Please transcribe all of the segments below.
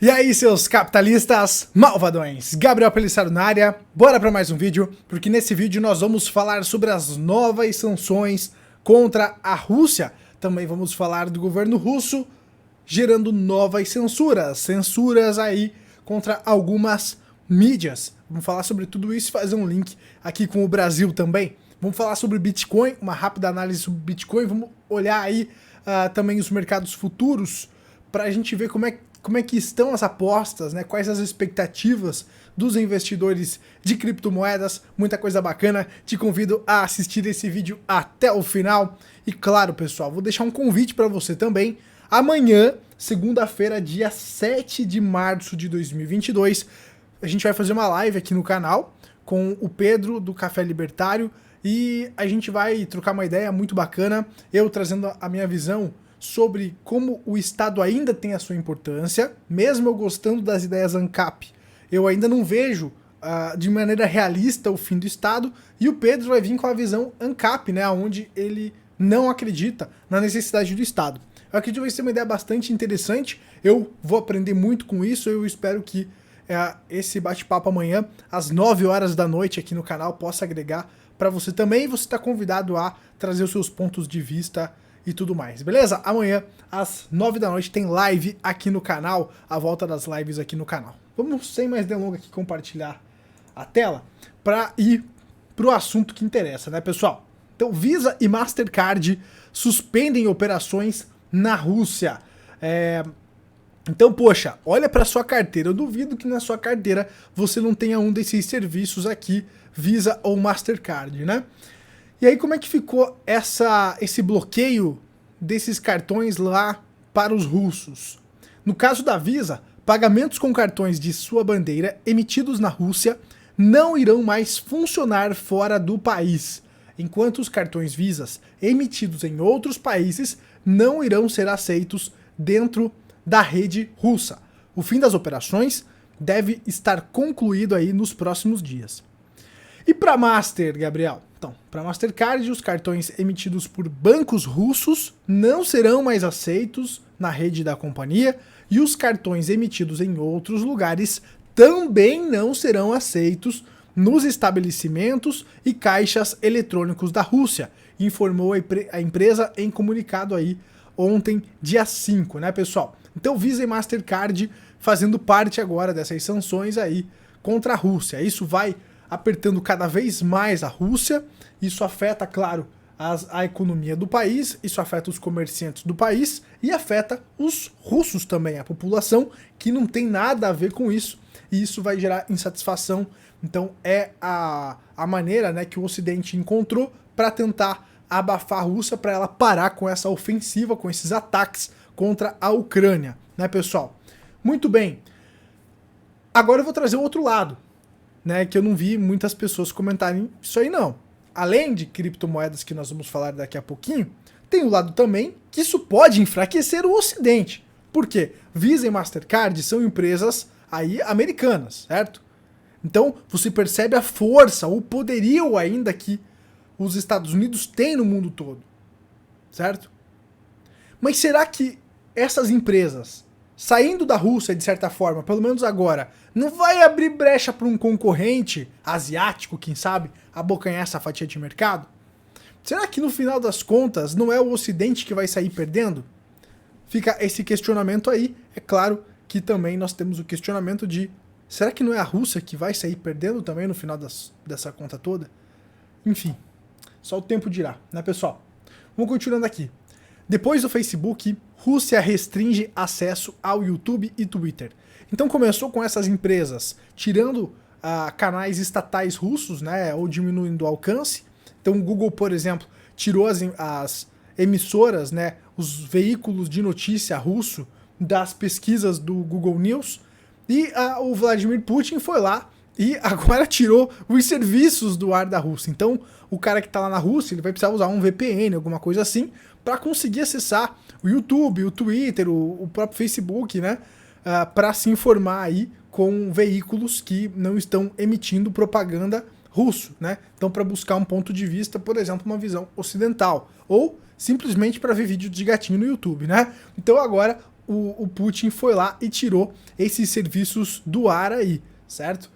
E aí, seus capitalistas malvadões, Gabriel Pelissaro na área, bora para mais um vídeo, porque nesse vídeo nós vamos falar sobre as novas sanções contra a Rússia. Também vamos falar do governo russo gerando novas censuras aí contra algumas mídias. Vamos falar sobre tudo isso e fazer um link aqui com o Brasil também. Vamos falar sobre Bitcoin, uma rápida análise sobre Bitcoin, vamos olhar aí também os mercados futuros para a gente ver como é que estão as apostas, né? Quais as expectativas dos investidores de criptomoedas, muita coisa bacana. Te convido a assistir esse vídeo até o final. E claro, pessoal, vou deixar um convite para você também. Amanhã, segunda-feira, dia 7 de março de 2022, a gente vai fazer uma live aqui no canal com o Pedro do Café Libertário e a gente vai trocar uma ideia muito bacana, eu trazendo a minha visão sobre como o Estado ainda tem a sua importância, mesmo eu gostando das ideias ANCAP. Eu ainda não vejo de maneira realista o fim do Estado, e o Pedro vai vir com a visão ANCAP, né, onde ele não acredita na necessidade do Estado. Eu acredito que vai ser uma ideia bastante interessante, eu vou aprender muito com isso, eu espero que esse bate-papo amanhã, às 9 horas da noite aqui no canal, possa agregar para você também, e você está convidado a trazer os seus pontos de vista e tudo mais, beleza? Amanhã, às 9 da noite, tem live aqui no canal, a volta das lives aqui no canal. Vamos, sem mais delongas, aqui compartilhar a tela para ir pro assunto que interessa, né, pessoal? Então, Visa e Mastercard suspendem operações na Rússia. Então, poxa, olha para sua carteira. Eu duvido que na sua carteira você não tenha um desses serviços aqui, Visa ou Mastercard, né? E aí, como é que ficou esse bloqueio desses cartões lá para os russos? No caso da Visa, pagamentos com cartões de sua bandeira emitidos na Rússia não irão mais funcionar fora do país, enquanto os cartões Visas emitidos em outros países não irão ser aceitos dentro da rede russa. O fim das operações deve estar concluído aí nos próximos dias. E para Master, Gabriel? Então, para Mastercard, os cartões emitidos por bancos russos não serão mais aceitos na rede da companhia e os cartões emitidos em outros lugares também não serão aceitos nos estabelecimentos e caixas eletrônicos da Rússia, informou a empresa em comunicado aí ontem, dia 5, né, pessoal? Então, Visa e Mastercard fazendo parte agora dessas sanções aí contra a Rússia. Isso vai apertando cada vez mais a Rússia, isso afeta, claro, a economia do país, isso afeta os comerciantes do país e afeta os russos também, a população que não tem nada a ver com isso, e isso vai gerar insatisfação. Então é a maneira, né, que o Ocidente encontrou para tentar abafar a Rússia, para ela parar com essa ofensiva, com esses ataques contra a Ucrânia, né, pessoal? Muito bem. Agora eu vou trazer o outro lado, né, que eu não vi muitas pessoas comentarem isso aí não. Além de criptomoedas que nós vamos falar daqui a pouquinho, tem o lado também que isso pode enfraquecer o Ocidente. Por quê? Visa e Mastercard são empresas aí americanas, certo? Então você percebe a força, o poderio ainda que os Estados Unidos têm no mundo todo, certo? Mas será que essas empresas, saindo da Rússia de certa forma, pelo menos agora, não vai abrir brecha para um concorrente asiático, quem sabe, abocanhar essa fatia de mercado? Será que no final das contas não é o Ocidente que vai sair perdendo? Fica esse questionamento aí. É claro que também nós temos o questionamento de: será que não é a Rússia que vai sair perdendo também no final dessa conta toda? Enfim, só o tempo dirá, né, pessoal? Vamos continuando aqui. Depois do Facebook, Rússia restringe acesso ao YouTube e Twitter. Então começou com essas empresas tirando canais estatais russos, né, ou diminuindo o alcance. Então o Google, por exemplo, tirou as emissoras, né, os veículos de notícia russo das pesquisas do Google News. E o Vladimir Putin foi lá e agora tirou os serviços do ar da Rússia. Então o cara que está lá na Rússia, ele vai precisar usar um VPN, alguma coisa assim, para conseguir acessar o YouTube, o Twitter, o próprio Facebook, né, para se informar aí com veículos que não estão emitindo propaganda russo, né? Então, para buscar um ponto de vista, por exemplo, uma visão ocidental, ou simplesmente para ver vídeo de gatinho no YouTube, né? Então agora o Putin foi lá e tirou esses serviços do ar aí, certo?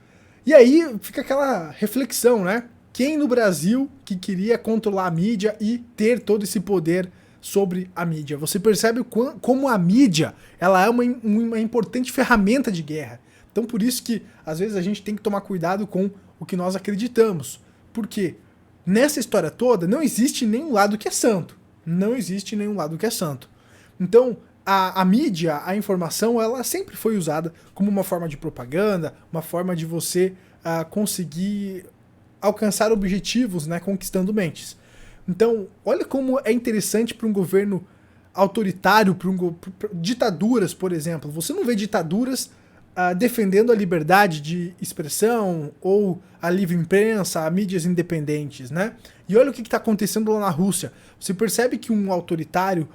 E aí fica aquela reflexão, né? Quem no Brasil que queria controlar a mídia e ter todo esse poder sobre a mídia? Você percebe como a mídia ela é uma importante ferramenta de guerra. Então por isso que às vezes a gente tem que tomar cuidado com o que nós acreditamos. Por quê? Nessa história toda não existe nenhum lado que é santo. Não existe nenhum lado que é santo. Então a mídia, a informação, ela sempre foi usada como uma forma de propaganda, uma forma de você conseguir alcançar objetivos, né, conquistando mentes. Então, olha como é interessante para um governo autoritário, para ditaduras, por exemplo. Você não vê ditaduras defendendo a liberdade de expressão ou a livre imprensa, a mídias independentes, né? E olha o que está acontecendo lá na Rússia. Você percebe que um autoritário,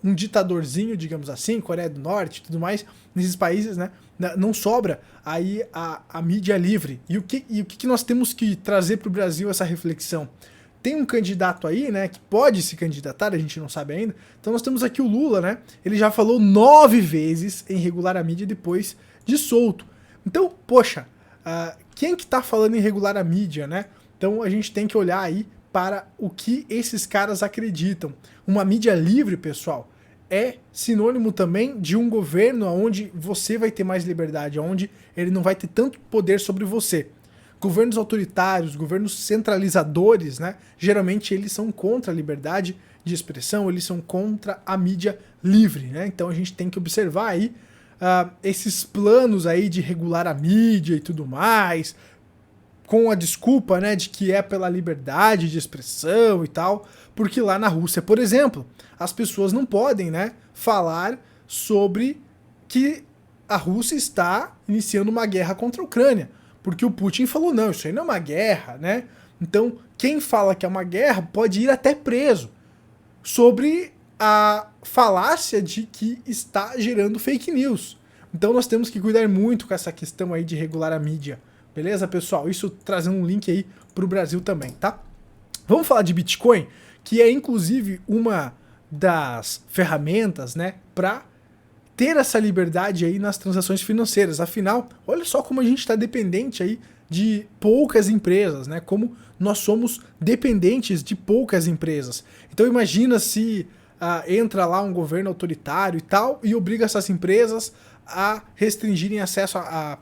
um ditadorzinho, digamos assim, Coreia do Norte e tudo mais, nesses países, né, não sobra aí a mídia livre. E o que nós temos que trazer para o Brasil essa reflexão? Tem um candidato aí, né, que pode se candidatar, a gente não sabe ainda. Então nós temos aqui o Lula, né? Ele já falou 9 vezes em regular a mídia depois de solto. Então, poxa, quem que tá falando em regular a mídia, né? Então a gente tem que olhar aí para o que esses caras acreditam. Uma mídia livre, pessoal, é sinônimo também de um governo onde você vai ter mais liberdade, onde ele não vai ter tanto poder sobre você. Governos autoritários, governos centralizadores, né? Geralmente eles são contra a liberdade de expressão, eles são contra a mídia livre, né? Então a gente tem que observar aí esses planos aí de regular a mídia e tudo mais, com a desculpa, né, de que é pela liberdade de expressão e tal, porque lá na Rússia, por exemplo, as pessoas não podem, né, falar sobre que a Rússia está iniciando uma guerra contra a Ucrânia, porque o Putin falou, não, isso aí não é uma guerra, né? Então, quem fala que é uma guerra pode ir até preso sobre a falácia de que está gerando fake news. Então nós temos que cuidar muito com essa questão aí de regular a mídia. Beleza, pessoal? Isso trazendo um link aí pro Brasil também, tá? Vamos falar de Bitcoin, que é inclusive uma das ferramentas, né, para ter essa liberdade aí nas transações financeiras. Afinal, olha só como a gente está dependente aí de poucas empresas, né? Como nós somos dependentes de poucas empresas. Então imagina se entra lá um governo autoritário e tal e obriga essas empresas a restringirem acesso a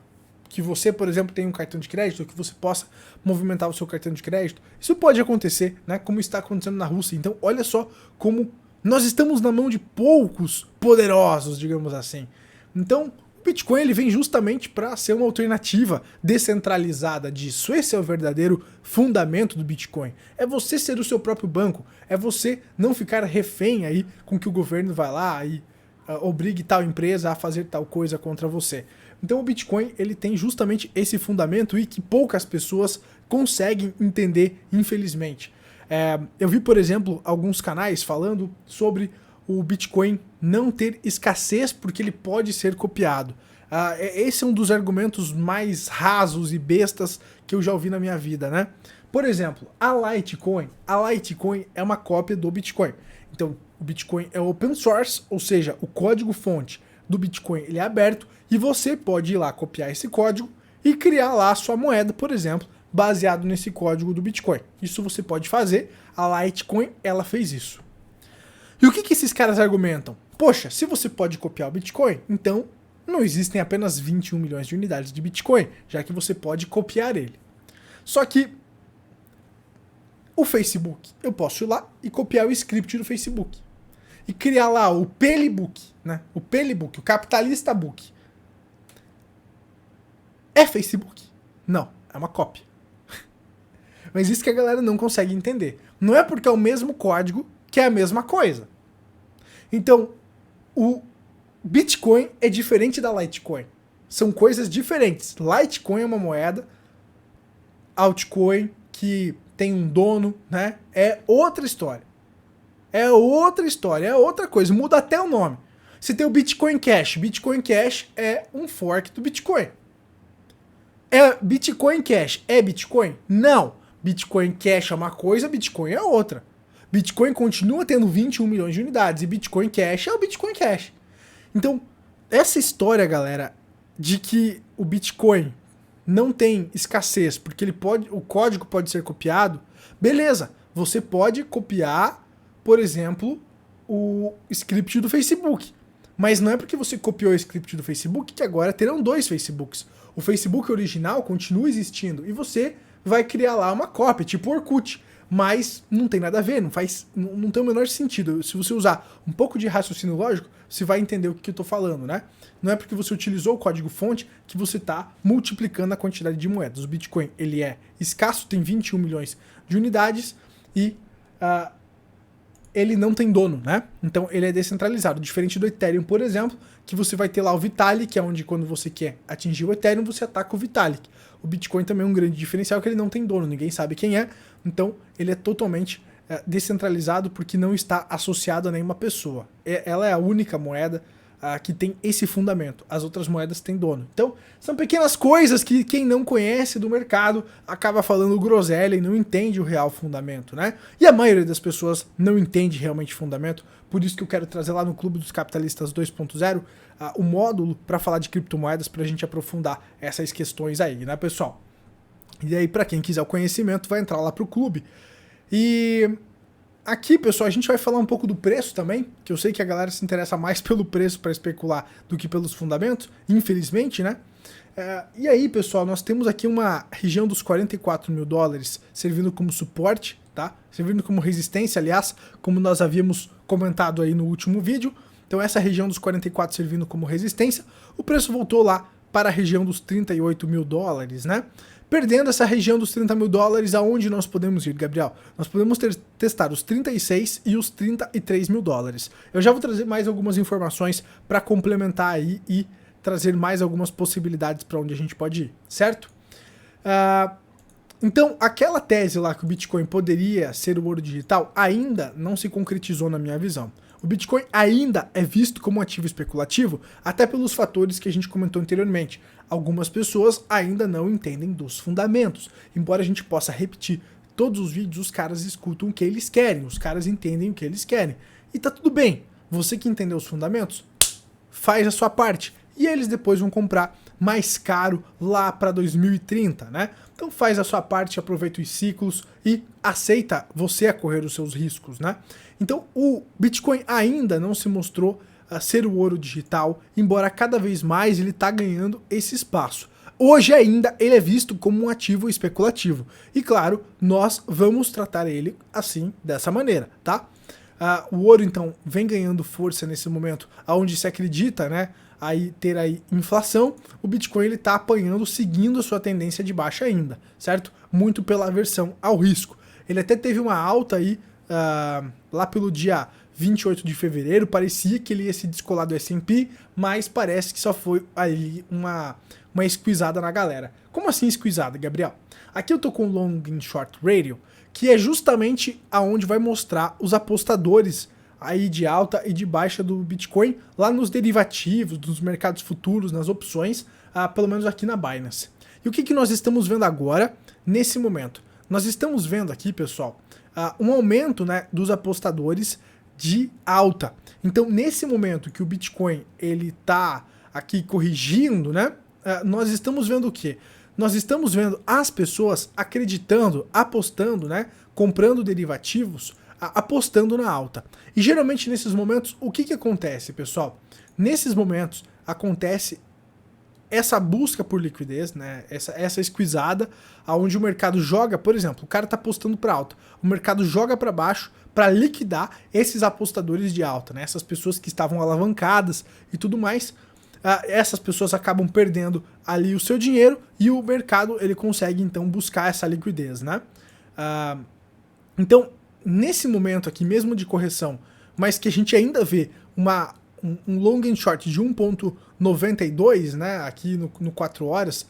que você, por exemplo, tenha um cartão de crédito, que você possa movimentar o seu cartão de crédito. Isso pode acontecer, né? Como está acontecendo na Rússia. Então olha só como nós estamos na mão de poucos poderosos, digamos assim. Então, o Bitcoin ele vem justamente para ser uma alternativa descentralizada disso. Esse é o verdadeiro fundamento do Bitcoin. É você ser o seu próprio banco. É você não ficar refém aí com que o governo vai lá e obrigue tal empresa a fazer tal coisa contra você. Então o Bitcoin ele tem justamente esse fundamento e que poucas pessoas conseguem entender, infelizmente. Eu vi, por exemplo, alguns canais falando sobre o Bitcoin não ter escassez porque ele pode ser copiado. Esse é um dos argumentos mais rasos e bestas que eu já ouvi na minha vida, né? Por exemplo, a Litecoin é uma cópia do Bitcoin. Então, o Bitcoin é open source, ou seja, o código-fonte do Bitcoin ele é aberto e você pode ir lá copiar esse código e criar lá a sua moeda, por exemplo, baseado nesse código do Bitcoin. Isso você pode fazer, a Litecoin ela fez isso. E o que esses caras argumentam? Poxa, se você pode copiar o Bitcoin, então não existem apenas 21 milhões de unidades de Bitcoin, já que você pode copiar ele. Só que o Facebook, eu posso ir lá e copiar o script do Facebook. E criar lá o Pelibook, né? O Pelibook, o Capitalista Book. É Facebook? Não, é uma cópia. Mas isso que a galera não consegue entender. Não é porque é o mesmo código que é a mesma coisa. Então, o Bitcoin é diferente da Litecoin. São coisas diferentes. Litecoin é uma moeda, altcoin que tem um dono, né? É outra história. É outra história, é outra coisa. Muda até o nome. Você tem o Bitcoin Cash. Bitcoin Cash é um fork do Bitcoin. É Bitcoin Cash é Bitcoin? Não. Bitcoin Cash é uma coisa, Bitcoin é outra. Bitcoin continua tendo 21 milhões de unidades e Bitcoin Cash é o Bitcoin Cash. Então, essa história, galera, de que o Bitcoin não tem escassez, porque o código pode ser copiado, beleza, você pode copiar, por exemplo, o script do Facebook. Mas não é porque você copiou o script do Facebook que agora terão 2 Facebooks. O Facebook original continua existindo e você vai criar lá uma cópia, tipo Orkut. Mas não tem nada a ver, não tem o menor sentido. Se você usar um pouco de raciocínio lógico, você vai entender o que eu tô falando, né? Não é porque você utilizou o código-fonte que você está multiplicando a quantidade de moedas. O Bitcoin, ele é escasso, tem 21 milhões de unidades e ele não tem dono, né? Então ele é descentralizado, diferente do Ethereum, por exemplo, que você vai ter lá o Vitalik, que é onde quando você quer atingir o Ethereum, você ataca o Vitalik. O Bitcoin também é um grande diferencial, que ele não tem dono, ninguém sabe quem é, então ele é totalmente descentralizado porque não está associado a nenhuma pessoa. Ela é a única moeda que tem esse fundamento. As outras moedas têm dono. Então, são pequenas coisas que quem não conhece do mercado acaba falando groselha e não entende o real fundamento, né? E a maioria das pessoas não entende realmente fundamento, por isso que eu quero trazer lá no Clube dos Capitalistas 2.0 o módulo para falar de criptomoedas, para a gente aprofundar essas questões aí, né, pessoal? E aí, para quem quiser o conhecimento, vai entrar lá pro clube. E aqui, pessoal, a gente vai falar um pouco do preço também, que eu sei que a galera se interessa mais pelo preço para especular do que pelos fundamentos, infelizmente, né? E aí, pessoal, nós temos aqui uma região dos 44 mil dólares servindo como suporte, tá? Servindo como resistência, aliás, como nós havíamos comentado aí no último vídeo. Então essa região dos 44 servindo como resistência, o preço voltou lá para a região dos 38 mil dólares, né? Perdendo essa região dos 30 mil dólares, aonde nós podemos ir, Gabriel? Nós podemos testar os 36 e os 33 mil dólares. Eu já vou trazer mais algumas informações para complementar aí e trazer mais algumas possibilidades para onde a gente pode ir, certo? Então, aquela tese lá que o Bitcoin poderia ser o ouro digital ainda não se concretizou na minha visão. O Bitcoin ainda é visto como um ativo especulativo, até pelos fatores que a gente comentou anteriormente. Algumas pessoas ainda não entendem dos fundamentos. Embora a gente possa repetir todos os vídeos, os caras escutam o que eles querem, os caras entendem o que eles querem. E tá tudo bem. Você que entendeu os fundamentos, faz a sua parte. E eles depois vão comprar mais caro lá para 2030, né? Então faz a sua parte, aproveita os ciclos e aceita você a correr os seus riscos, né? Então o Bitcoin ainda não se mostrou ser o ouro digital, embora cada vez mais ele está ganhando esse espaço. Hoje ainda ele é visto como um ativo especulativo. E claro, nós vamos tratar ele assim, dessa maneira, tá? O ouro então vem ganhando força nesse momento, onde se acredita, né? Ter aí inflação, o Bitcoin ele tá apanhando, seguindo a sua tendência de baixa ainda, certo? Muito pela aversão ao risco. Ele até teve uma alta aí lá pelo dia 28 de fevereiro, parecia que ele ia se descolar do S&P, mas parece que só foi ali uma squeezada na galera. Como assim squeezada, Gabriel? Aqui eu tô com o Long and Short Radio, que é justamente aonde vai mostrar os apostadores aí de alta e de baixa do Bitcoin lá nos derivativos, nos mercados futuros, nas opções, pelo menos aqui na Binance. E o que nós estamos vendo agora, nesse momento? Nós estamos vendo aqui, pessoal, um aumento, né, dos apostadores de alta. Então, nesse momento que o Bitcoin ele tá aqui corrigindo, né, nós estamos vendo o quê? Nós estamos vendo as pessoas acreditando, apostando, né, comprando derivativos, apostando na alta. E geralmente nesses momentos, o que acontece, pessoal? Nesses momentos acontece essa busca por liquidez, né? Essa squeezada, aonde o mercado joga, por exemplo, o cara tá apostando para alta, o mercado joga para baixo para liquidar esses apostadores de alta, né? Essas pessoas que estavam alavancadas e tudo mais. Essas pessoas acabam perdendo ali o seu dinheiro e o mercado ele consegue então buscar essa liquidez, né? Então nesse momento aqui mesmo de correção, mas que a gente ainda vê um long and short de 1.92, né, aqui no 4 horas,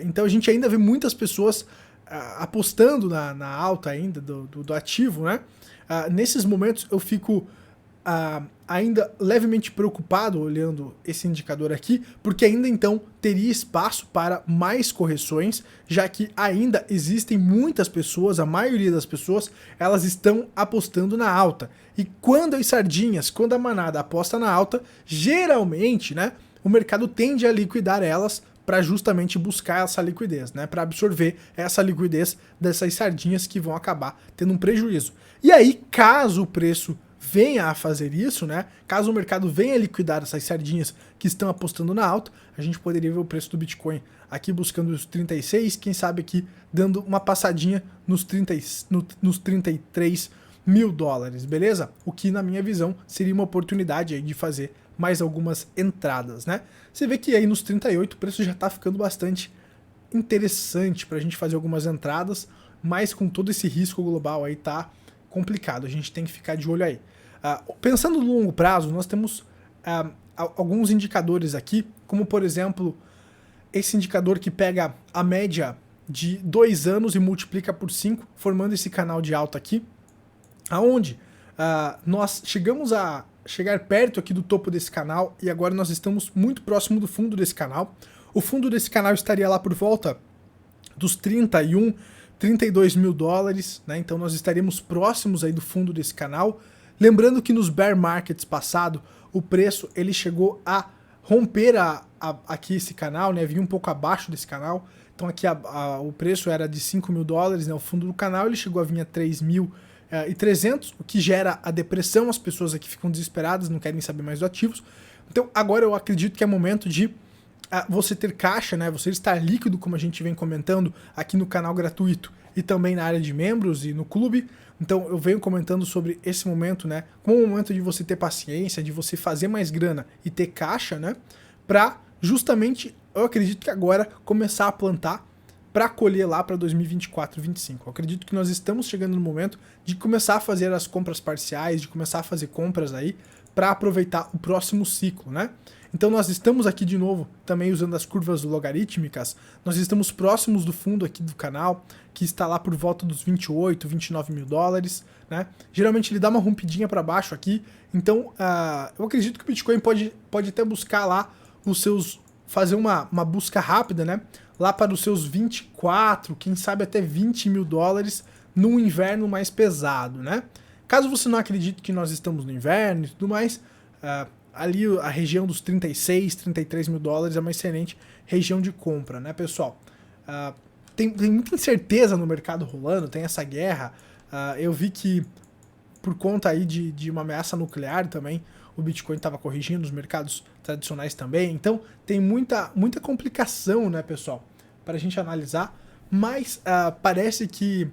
então a gente ainda vê muitas pessoas apostando na alta ainda do ativo, né? Nesses momentos eu fico ainda levemente preocupado olhando esse indicador aqui, porque ainda então teria espaço para mais correções, já que ainda existem muitas pessoas, a maioria das pessoas, elas estão apostando na alta. E quando as sardinhas, quando a manada aposta na alta, geralmente, né, o mercado tende a liquidar elas para justamente buscar essa liquidez, né, para absorver essa liquidez dessas sardinhas que vão acabar tendo um prejuízo. E aí, caso o preço venha a fazer isso, né? Caso o mercado venha a liquidar essas sardinhas que estão apostando na alta, a gente poderia ver o preço do Bitcoin aqui buscando os 36, quem sabe aqui dando uma passadinha nos 33 mil dólares, beleza? O que na minha visão seria uma oportunidade aí de fazer mais algumas entradas, né? Você vê que aí nos 38 o preço já tá ficando bastante interessante pra gente fazer algumas entradas, mas com todo esse risco global aí tá complicado, a gente tem que ficar de olho aí. Pensando no longo prazo, nós temos alguns indicadores aqui, como por exemplo, esse indicador que pega a média de 2 anos e multiplica por 5, formando esse canal de alta aqui, aonde nós chegamos a chegar perto aqui do topo desse canal e agora nós estamos muito próximo do fundo desse canal. O fundo desse canal estaria lá por volta dos 32 mil dólares, né? Então nós estaríamos próximos aí do fundo desse canal. Lembrando que nos bear markets passado, o preço ele chegou a romper aqui esse canal, né? Vinha um pouco abaixo desse canal. Então aqui o preço era de 5 mil dólares, né? O fundo do canal ele chegou a vir a 3.300, o que gera a depressão, as pessoas aqui ficam desesperadas, não querem saber mais dos ativos. Então agora eu acredito que é momento de você ter caixa, né? Você estar líquido, como a gente vem comentando aqui no canal gratuito e também na área de membros e no clube. Então eu venho comentando sobre esse momento, né? Como o momento de você ter paciência, de você fazer mais grana e ter caixa, né? Para justamente, eu acredito que agora começar a plantar para colher lá para 2024, 2025. Eu acredito que nós estamos chegando no momento de começar a fazer as compras parciais, de começar a fazer compras aí para aproveitar o próximo ciclo, né? Então nós estamos aqui de novo também usando as curvas logarítmicas, nós estamos próximos do fundo aqui do canal, que está lá por volta dos 28, 29 mil dólares, né? Geralmente ele dá uma rompidinha para baixo aqui, então eu acredito que o Bitcoin pode até buscar lá os seus, fazer uma busca rápida, né? Lá para os seus 24, quem sabe até 20 mil dólares num inverno mais pesado, né? Caso você não acredite que nós estamos no inverno e tudo mais, ali a região dos 36, 33 mil dólares é uma excelente região de compra, né, pessoal? Tem muita incerteza no mercado rolando, tem essa guerra. Eu vi que por conta aí de uma ameaça nuclear também, o Bitcoin estava corrigindo os mercados tradicionais também. Então tem muita complicação, né, pessoal, para a gente analisar. Mas parece que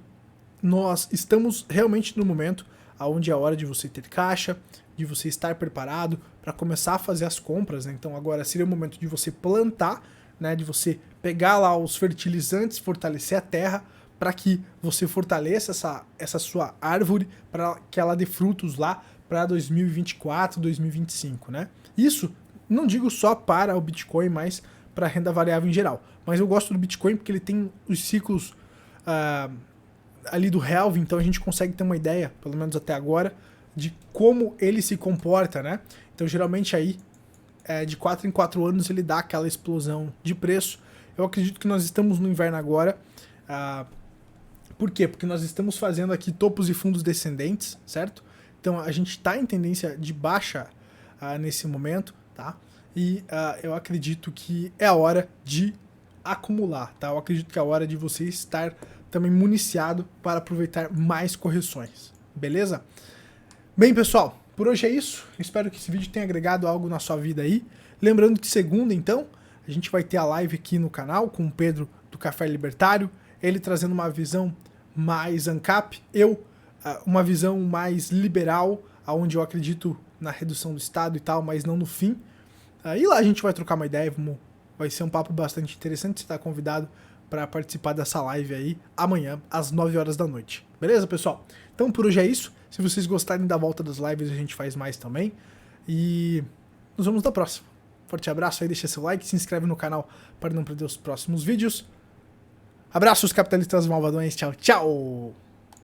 nós estamos realmente no momento onde é a hora de você ter caixa, de você estar preparado para começar a fazer as compras, né? Então agora seria o momento de você plantar, né? De você pegar lá os fertilizantes, fortalecer a terra para que você fortaleça essa sua árvore para que ela dê frutos lá para 2024, 2025, né? Isso não digo só para o Bitcoin, mas para a renda variável em geral. Mas eu gosto do Bitcoin porque ele tem os ciclos ali do halving, então a gente consegue ter uma ideia, pelo menos até agora, de como ele se comporta, né? Então geralmente aí, de 4 em 4 anos ele dá aquela explosão de preço. Eu acredito que nós estamos no inverno agora. Por quê? Porque nós estamos fazendo aqui topos e fundos descendentes, certo? Então a gente está em tendência de baixa nesse momento, tá? E eu acredito que é a hora de acumular, tá? Eu acredito que é a hora de você estar também municiado para aproveitar mais correções, beleza? Bem, pessoal, por hoje é isso. Espero que esse vídeo tenha agregado algo na sua vida aí. Lembrando que segunda, então, a gente vai ter a live aqui no canal com o Pedro do Café Libertário, ele trazendo uma visão mais ANCAP, uma visão mais liberal, onde eu acredito na redução do Estado e tal, mas não no fim. E lá a gente vai trocar uma ideia, vai ser um papo bastante interessante, você está convidado para participar dessa live aí amanhã, às 9 horas da noite. Beleza, pessoal? Então por hoje é isso. Se vocês gostarem da volta das lives, a gente faz mais também. E nos vemos na próxima. Forte abraço aí, deixa seu like, se inscreve no canal para não perder os próximos vídeos. Abraços, capitalistas malvadões. Tchau, tchau!